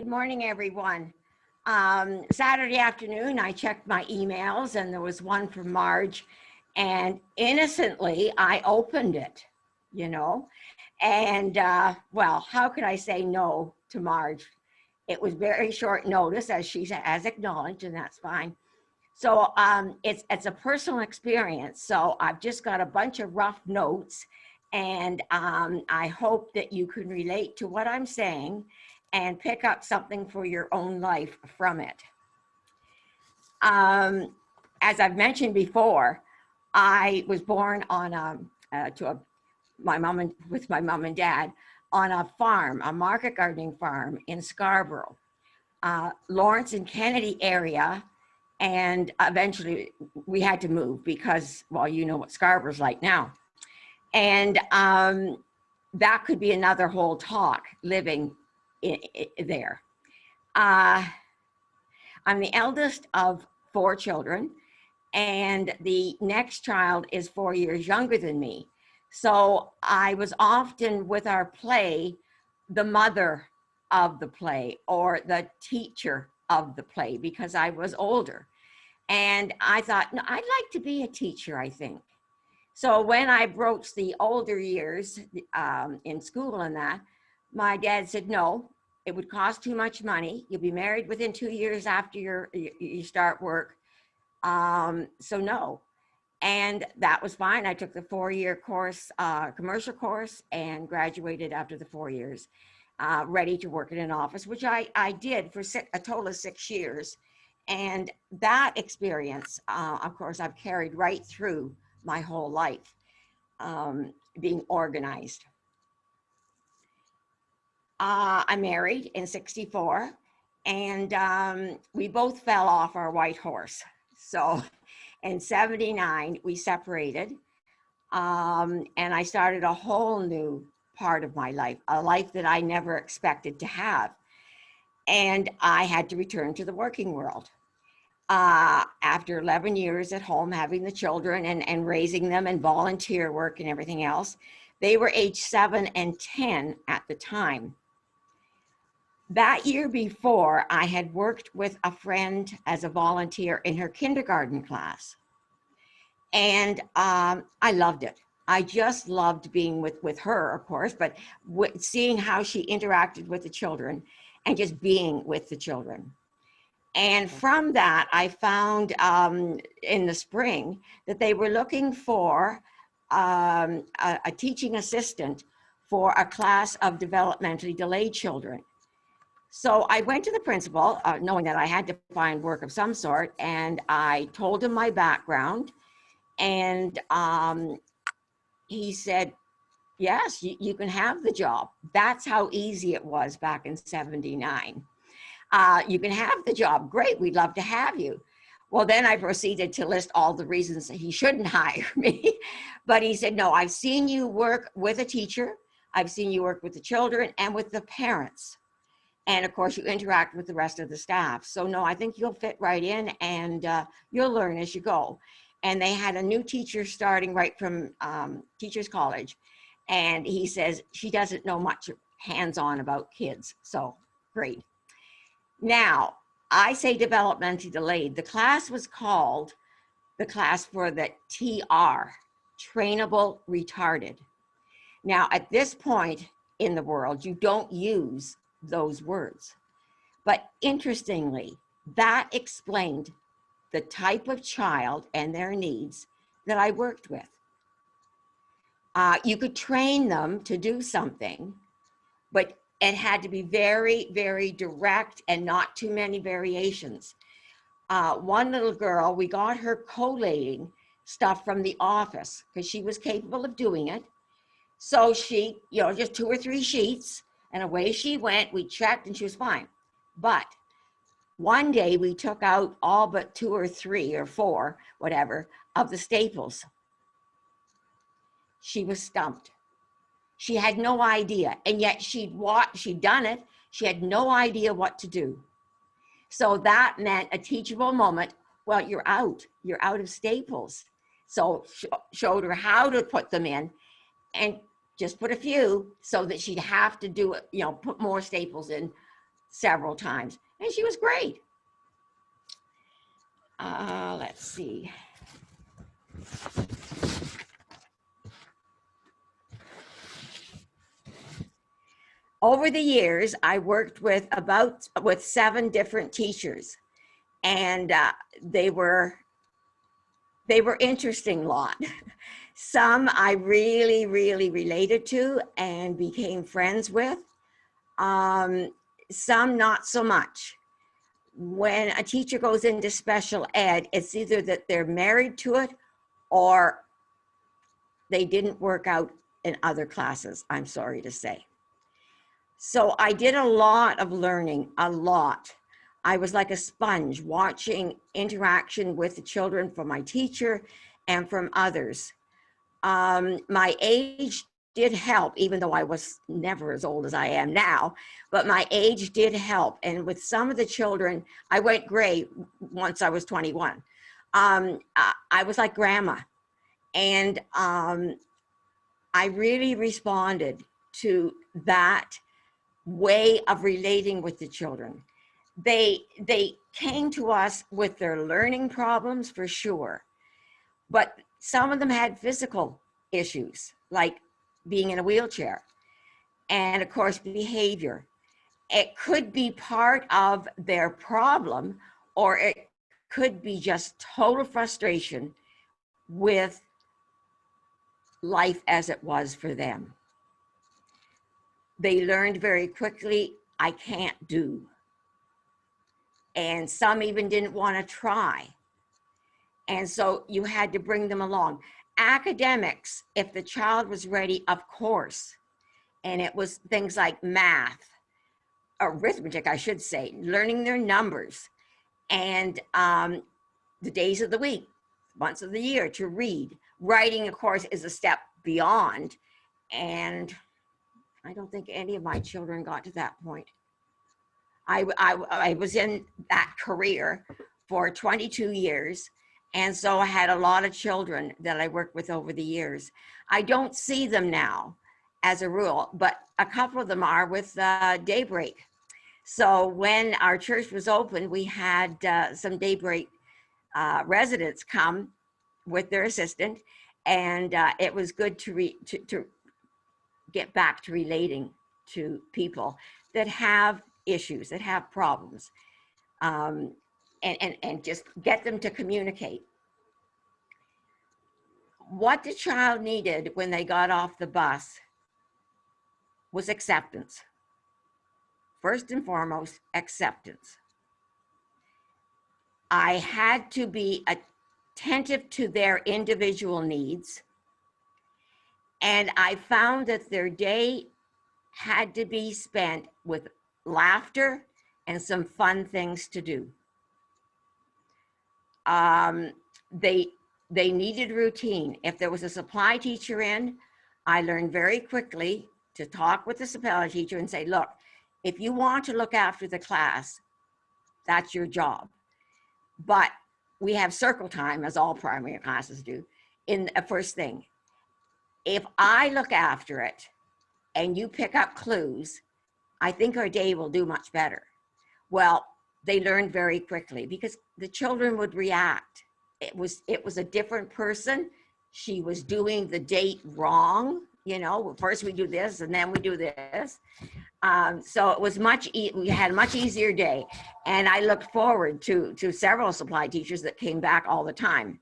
Good morning, everyone. Saturday afternoon, I checked my emails and there was one from Marge, and innocently I opened it, you know, and well, how could I say no to Marge? It was very short notice, as she has acknowledged, and that's fine. So it's a personal experience. So I've just got a bunch of rough notes, and I hope that you can relate to what I'm saying and pick up something for your own life from it. As I've mentioned before, I was born on my mom and dad on a farm, a market gardening farm in Scarborough, Lawrence and Kennedy area. And eventually we had to move because, well, you know what Scarborough's like now. And that could be another whole talk, living there. I'm the eldest of 4 children, and the next child is 4 years younger than me. So I was often with our play, the mother of the play or the teacher of the play because I was older. And I thought, no, I'd like to be a teacher, I think. So when I broached the older years in school and that, my dad said, no, it would cost too much money. You'll be married within 2 years after you start work. So no. And that was fine. I took the 4-year course, commercial course, and graduated after the 4 years, ready to work in an office, which I did for a total of 6 years. And that experience, of course, I've carried right through my whole life, being organized. I'm married in 64, and we both fell off our white horse. So in 79, we separated, and I started a whole new part of my life, a life that I never expected to have. And I had to return to the working world. After 11 years at home, having the children and raising them and volunteer work and everything else, they were age 7 and 10 at the time. That year before, I had worked with a friend as a volunteer in her kindergarten class. And I loved it. I just loved being with her, of course, but seeing how she interacted with the children and just being with the children. And from that, I found in the spring that they were looking for a teaching assistant for a class of developmentally delayed children. So I went to the principal, knowing that I had to find work of some sort, and I told him my background, and he said, yes, you can have the job. That's how easy it was back in 79. You can have the job. Great, we'd love to have you. Well, then I proceeded to list all the reasons that he shouldn't hire me. But he said, no, I've seen you work with a teacher. I've seen you work with the children and with the parents. And of course, you interact with the rest of the staff. So no, I think you'll fit right in, and you'll learn as you go. And they had a new teacher starting right from Teachers College. And he says, she doesn't know much hands-on about kids. So great. Now, I say developmentally delayed. The class was called the class for the TR, trainable retarded. Now, at this point in the world, you don't use those words. But interestingly, that explained the type of child and their needs that I worked with. You could train them to do something, but it had to be very, very direct and not too many variations. One little girl, we got her collating stuff from the office because she was capable of doing it. So she, just 2 or 3 sheets, and away she went. We checked and she was fine. But one day we took out all but 2 or 3 or 4, whatever, of the staples. She was stumped. She had no idea, and yet she'd done it. She had no idea what to do. So that meant a teachable moment. Well, you're out of staples. So showed her how to put them in, and just put a few so that she'd have to do it, put more staples in several times, and she was great. Let's see. Over the years, I worked with 7 different teachers, and they were interesting lot. Some I really, really related to and became friends with. Some not so much. When a teacher goes into special ed, it's either that they're married to it or they didn't work out in other classes, I'm sorry to say. So I did a lot of learning, a lot. I was like a sponge watching interaction with the children from my teacher and from others. My age did help, even though I was never as old as I am now, but my age did help. And with some of the children, I went gray once I was 21. I was like grandma. And I really responded to that way of relating with the children. They came to us with their learning problems for sure, but some of them had physical issues, like being in a wheelchair, and of course behavior. It could be part of their problem, or it could be just total frustration with life as it was for them. They learned very quickly, I can't do. And some even didn't want to try. And so you had to bring them along. Academics, if the child was ready, of course. And it was things like math, arithmetic, I should say, learning their numbers, and the days of the week, months of the year to read. Writing, of course, is a step beyond. And I don't think any of my children got to that point. I was in that career for 22 years. And so I had a lot of children that I worked with over the years. I don't see them now as a rule, but a couple of them are with Daybreak. So when our church was open, we had some Daybreak residents come with their assistant, and it was good to get back to relating to people that have issues, that have problems, and just get them to communicate. What the child needed when they got off the bus was acceptance. First and foremost, acceptance. I had to be attentive to their individual needs, and I found that their day had to be spent with laughter and some fun things to do. They needed routine. If there was a supply teacher in, I learned very quickly to talk with the supply teacher and say, look, if you want to look after the class, that's your job. But we have circle time, as all primary classes do, in the first thing. If I look after it and you pick up clues, I think our day will do much better. Well, they learned very quickly because the children would react. It was a different person. She was doing the date wrong. You know, first we do this and then we do this. So it was we had a much easier day. And I looked forward to several supply teachers that came back all the time.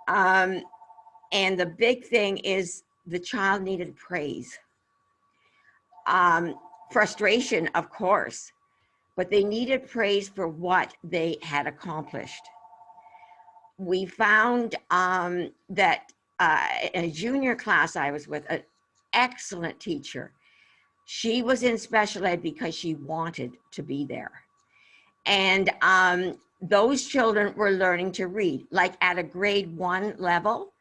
And the big thing is the child needed praise. Frustration, of course, but they needed praise for what they had accomplished. We found that in a junior class I was with, an excellent teacher. She was in special ed because she wanted to be there. And those children were learning to read, like at a grade 1 level,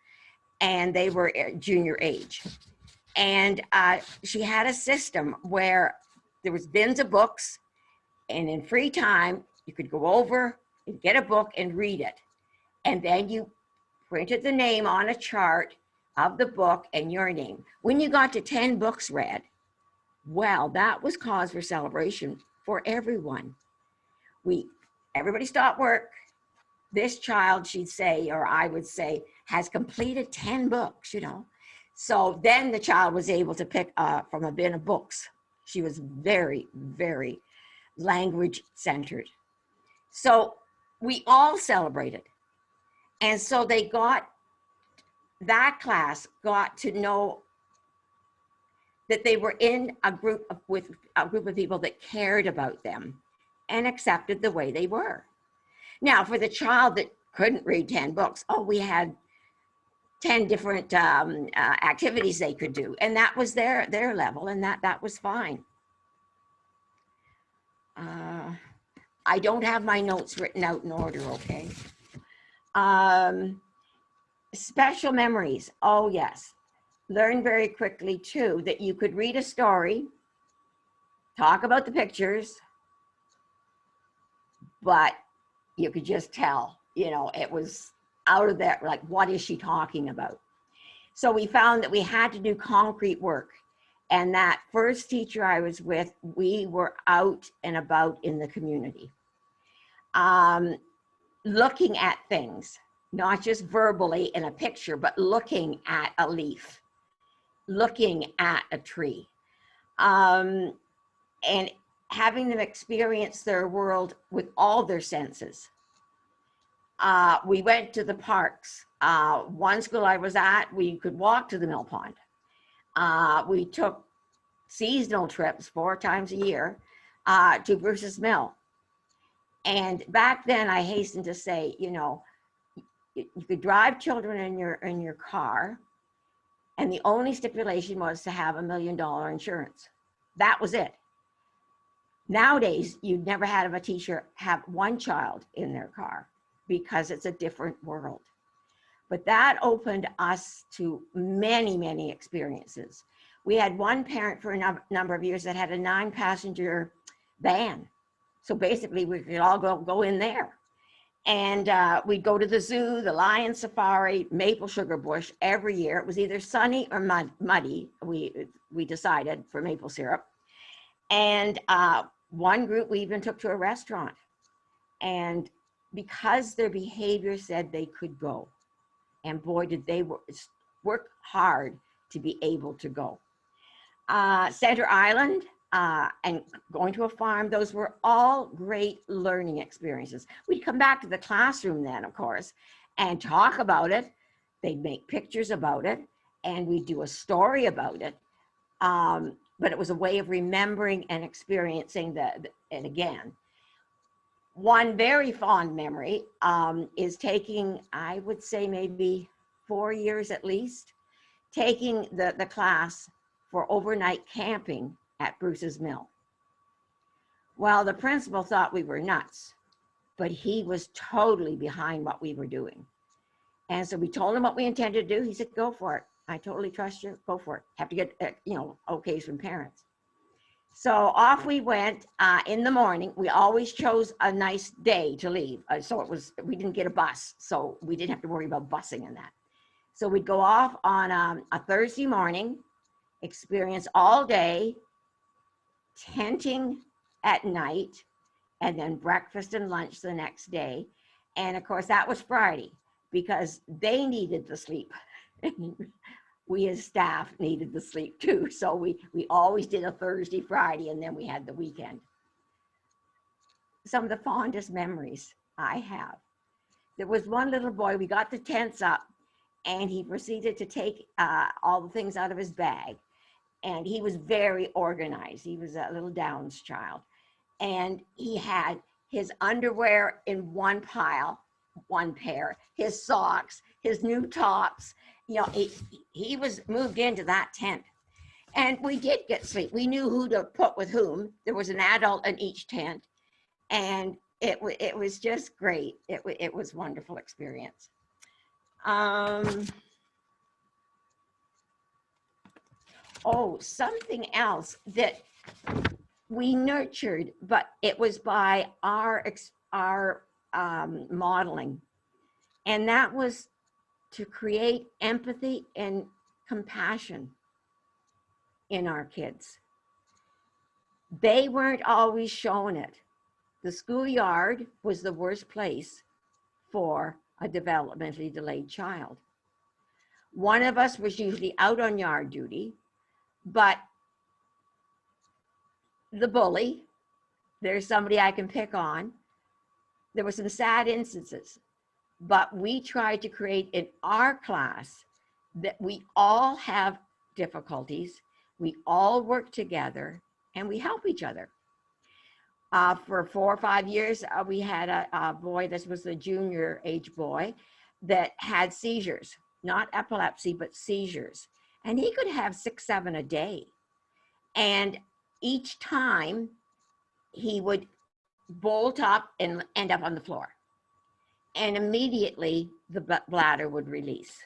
and they were junior age. And she had a system where there was bins of books, and in free time, you could go over and get a book and read it. And then you printed the name on a chart of the book and your name. When you got to 10 books read, well, that was cause for celebration for everyone. Everybody stopped work. This child, she'd say, or I would say, has completed 10 books, you know. So then the child was able to pick from a bin of books. She was very, very language centered. So we all celebrated. And so that class got to know that they were in with a group of people that cared about them and accepted the way they were. Now, for the child that couldn't read 10 books, we had 10 different activities they could do. And that was their level, and that was fine. I don't have my notes written out in order, okay? Special memories. Oh, yes. Learn very quickly, too, that you could read a story, talk about the pictures, but you could just tell, you know, it was out of that, like, what is she talking about? So we found that we had to do concrete work. And that first teacher I was with, we were out and about in the community, looking at things, not just verbally in a picture, but looking at a leaf, looking at a tree, and having them experience their world with all their senses. We went to the parks. One school I was at, we could walk to the mill pond. We took seasonal trips 4 times a year to Bruce's Mill. And back then, I hasten to say, you know, you could drive children in your car, and the only stipulation was to have $1 million insurance. That was it. Nowadays, you'd never had a teacher have one child in their car because it's a different world. But that opened us to many, many experiences. We had one parent for a number of years that had a 9-passenger van. So basically we could all go in there. And we'd go to the zoo, the lion safari, maple sugar bush every year. It was either sunny or muddy, we decided, for maple syrup. And one group we even took to a restaurant. And because their behavior said they could go. And boy, did they work hard to be able to go. Center Island and going to a farm, those were all great learning experiences. We'd come back to the classroom then, of course, and talk about it. They'd make pictures about it, and we'd do a story about it. But it was a way of remembering and experiencing it again. One very fond memory is taking, I would say maybe 4 years at least, taking the class for overnight camping at Bruce's Mill. Well, the principal thought we were nuts, but he was totally behind what we were doing. And so we told him what we intended to do. He said, go for it. I totally trust you. Go for it. Have to get, okays from parents. So off we went in the morning. We always chose a nice day to leave. We didn't get a bus, so we didn't have to worry about busing and that. So we'd go off on a Thursday morning, experience all day, tenting at night, and then breakfast and lunch the next day. And of course, that was Friday because they needed the sleep. We as staff needed the sleep too. So we always did a Thursday, Friday, and then we had the weekend. Some of the fondest memories I have. There was one little boy, we got the tents up, and he proceeded to take all the things out of his bag. And he was very organized. He was a little Downs child. And he had his underwear in one pile, one pair, his socks, his new tops. He was moved into that tent. And we did get sleep. We knew who to put with whom. There was an adult in each tent. And it was just great. It was a wonderful experience. Something else that we nurtured, but it was by our modeling. And that was to create empathy and compassion in our kids. They weren't always shown it. The schoolyard was the worst place for a developmentally delayed child. One of us was usually out on yard duty, but the bully, there's somebody I can pick on. There were some sad instances, but we tried to create in our class that we all have difficulties, we all work together, and we help each other. For 4 or 5 years, we had a boy, this was the junior age boy, that had seizures, not epilepsy, but seizures. And he could have 6, 7 a day. And each time he would bolt up and end up on the floor. And immediately the bladder would release.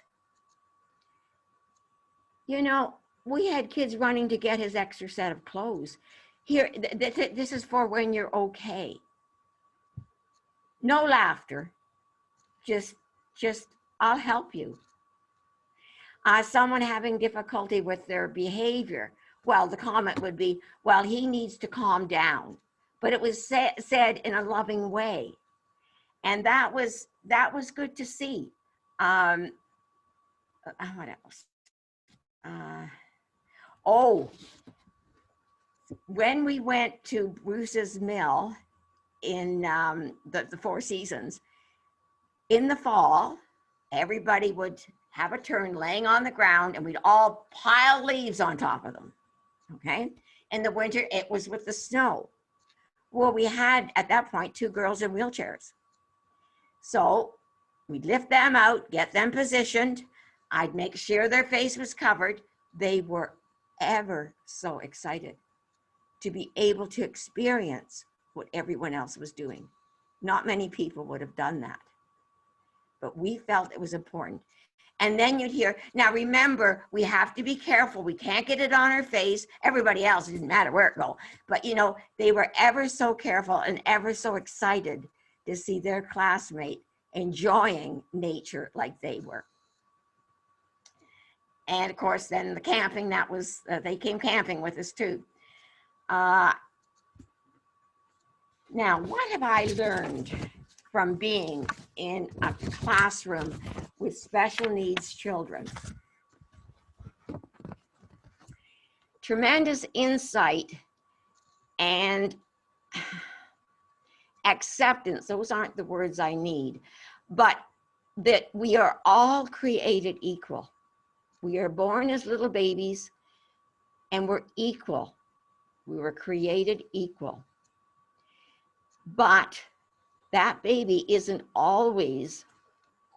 You know, we had kids running to get his extra set of clothes. Here, this is for when you're okay. No laughter, just I'll help you. Someone having difficulty with their behavior, well, the comment would be, well, he needs to calm down. But it was said in a loving way. And that was good to see. What else? When we went to Bruce's Mill in the Four Seasons, in the fall, everybody would have a turn laying on the ground and we'd all pile leaves on top of them, okay? In the winter, it was with the snow. Well, we had, at that point, 2 girls in wheelchairs. So we'd lift them out, get them positioned. I'd make sure their face was covered. They were ever so excited to be able to experience what everyone else was doing. Not many people would have done that, but we felt it was important. And then you'd hear, now remember, we have to be careful. We can't get it on our face. Everybody else, it didn't matter where it go. But you know, they were ever so careful and ever so excited to see their classmate enjoying nature like they were. And of course, then the camping, that was, they came camping with us too. Now, what have I learned from being in a classroom with special needs children? Tremendous insight and acceptance. Those aren't the words I need, but that we are all created equal. We are born as little babies and we're equal. We were created equal. But that baby isn't always,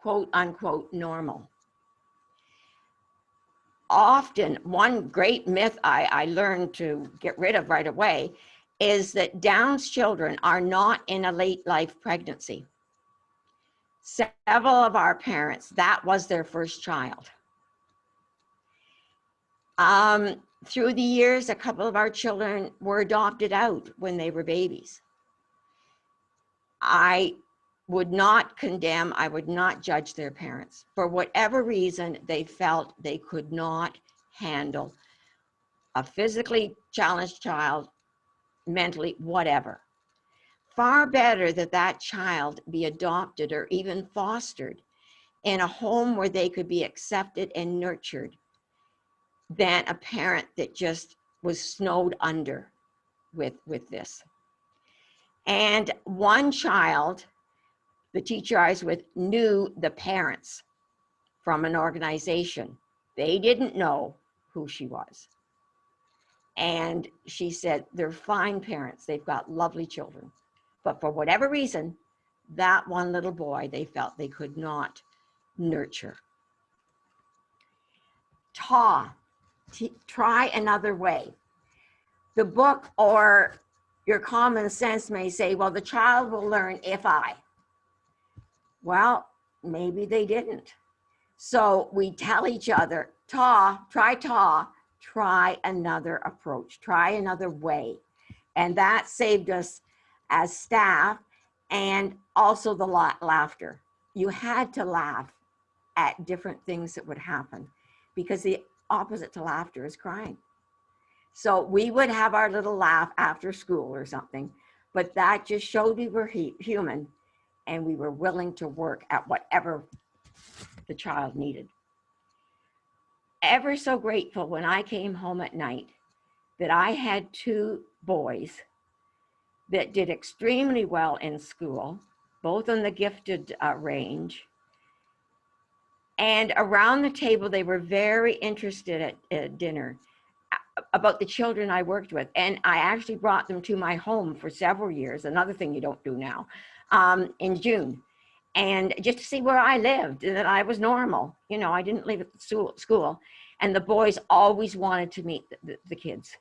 quote unquote, normal. Often, one great myth I learned to get rid of right away is that Down's children are not in a late life pregnancy. Several of our parents, that was their first child. Through the years, a couple of our children were adopted out when they were babies. I would not condemn, I would not judge their parents. For whatever reason, they felt they could not handle a physically challenged child, mentally, whatever. Far better that that child be adopted or even fostered in a home where they could be accepted and nurtured than a parent that just was snowed under with this. And one child, the teacher I was with, knew the parents from an organization. They didn't know who she was. And she said, they're fine parents. They've got lovely children. But for whatever reason, that one little boy, they felt they could not nurture. Try another way. The book or your common sense may say, well, the child will learn if I. Well, maybe they didn't. So we tell each other, try another approach, try another way. And that saved us as staff and also the laughter. You had to laugh at different things that would happen because the opposite to laughter is crying. So we would have our little laugh after school or something, but that just showed we were human and we were willing to work at whatever the child needed. Ever so grateful when I came home at night that I had two boys that did extremely well in school, both on the gifted range. And around the table, they were very interested at dinner about the children I worked with. And I actually brought them to my home for several years, another thing you don't do now, in June. And just to see where I lived and that I was normal. You know, I didn't live at the school. And the boys always wanted to meet the kids.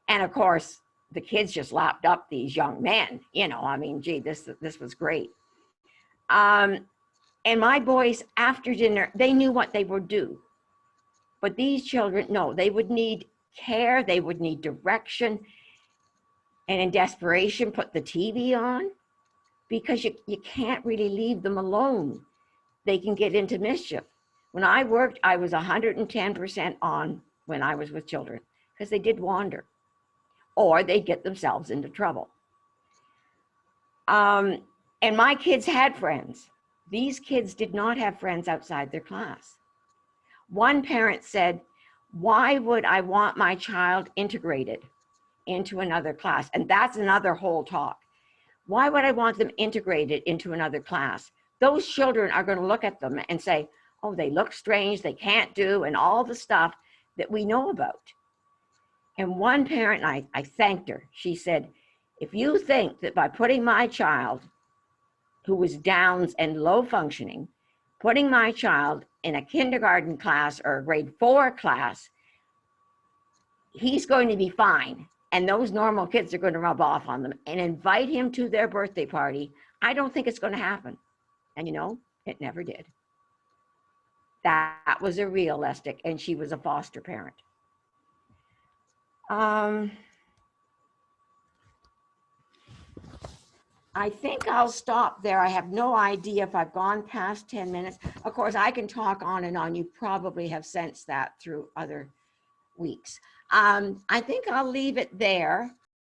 And of course, the kids just lapped up these young men. You know, I mean, gee, this was great. And my boys, after dinner, they knew what they would do. But these children, no, they would need care. They would need direction. And in desperation, put the TV on because you can't really leave them alone. They can get into mischief. When I worked, I was 110% on when I was with children because they did wander or they'd get themselves into trouble. And my kids had friends. These kids did not have friends outside their class. One parent said, why would I want my child integrated into another class? And that's another whole talk. Why would I want them integrated into another class? Those children are going to look at them and say, oh, they look strange, they can't do, and all the stuff that we know about. And one parent, I thanked her, she said, if you think that by putting my child, who was Downs and low functioning, putting my child in a kindergarten class or a grade 4 class, he's going to be fine. And those normal kids are going to rub off on them and invite him to their birthday party. I don't think it's going to happen. And you know, it never did. That was a realistic, and she was a foster parent. I think I'll stop there. I have no idea if I've gone past 10 minutes. Of course, I can talk on and on. You probably have sensed that through other weeks. I think I'll leave it there.